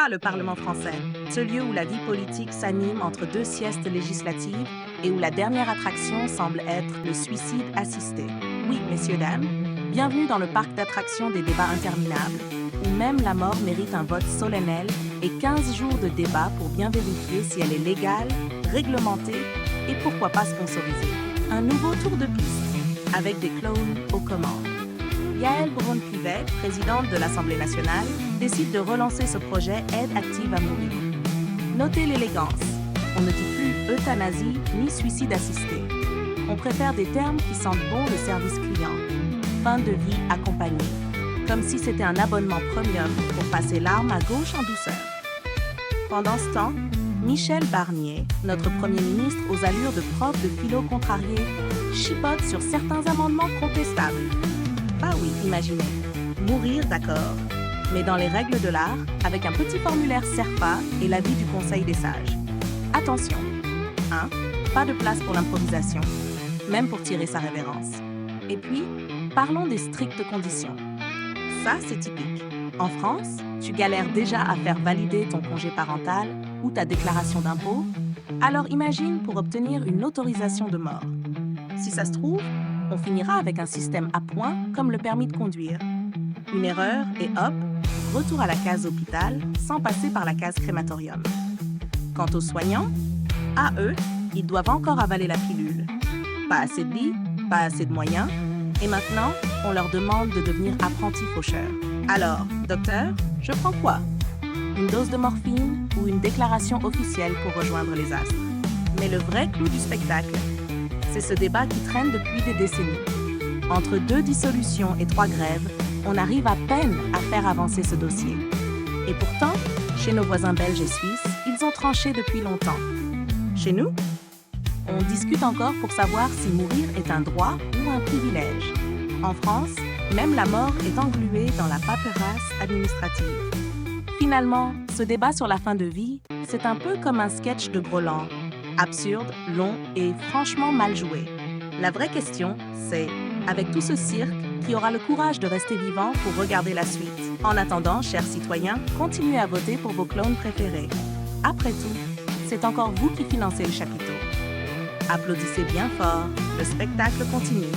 ça le Parlement français, ce lieu où la vie politique s'anime entre deux siestes législatives et où la dernière attraction semble être le suicide assisté. Oui, messieurs, dames, bienvenue dans le parc d'attractions des débats interminables, où même la mort mérite un vote solennel et 15 jours de débat pour bien vérifier si elle est légale, réglementée et pourquoi pas sponsorisée. Un nouveau tour de piste, avec des clowns aux commandes. Yaël Braun-Pivet, présidente de l'Assemblée nationale, décide de relancer ce projet Aide active à mourir. Notez l'élégance. On ne dit plus euthanasie ni suicide assisté. On préfère des termes qui sentent bon le service client. Fin de vie accompagnée. Comme si c'était un abonnement premium pour passer l'arme à gauche en douceur. Pendant ce temps, Michel Barnier, notre Premier ministre aux allures de prof de philo contrarié, chipote sur certains amendements contestables. Ah oui, imaginez. Mourir, d'accord. Mais dans les règles de l'art, avec un petit formulaire SERPA et l'avis du Conseil des sages. Attention, 1. Pas de place pour l'improvisation, même pour tirer sa révérence. Et puis, parlons des strictes conditions. Ça, c'est typique. En France, tu galères déjà à faire valider ton congé parental ou ta déclaration d'impôt, alors imagine pour obtenir une autorisation de mort. Si ça se trouve, on finira avec un système à points comme le permis de conduire. Une erreur et hop, retour à la case hôpital sans passer par la case crématorium. Quant aux soignants, à eux, ils doivent encore avaler la pilule. Pas assez de lits, pas assez de moyens, et maintenant, on leur demande de devenir apprentis faucheurs. Alors, docteur, je prends quoi? Une dose de morphine ou une déclaration officielle pour rejoindre les astres? Mais le vrai clou du spectacle, c'est ce débat qui traîne depuis des décennies. Entre 2 dissolutions et 3 grèves, on arrive à peine à faire avancer ce dossier. Et pourtant, chez nos voisins belges et suisses, ils ont tranché depuis longtemps. Chez nous, on discute encore pour savoir si mourir est un droit ou un privilège. En France, même la mort est engluée dans la paperasse administrative. Finalement, ce débat sur la fin de vie, c'est un peu comme un sketch de Groland. Absurde, long et franchement mal joué. La vraie question, c'est, avec tout ce cirque, qui aura le courage de rester vivant pour regarder la suite? En attendant, chers citoyens, continuez à voter pour vos clones préférés. Après tout, c'est encore vous qui financez le chapiteau. Applaudissez bien fort, le spectacle continue.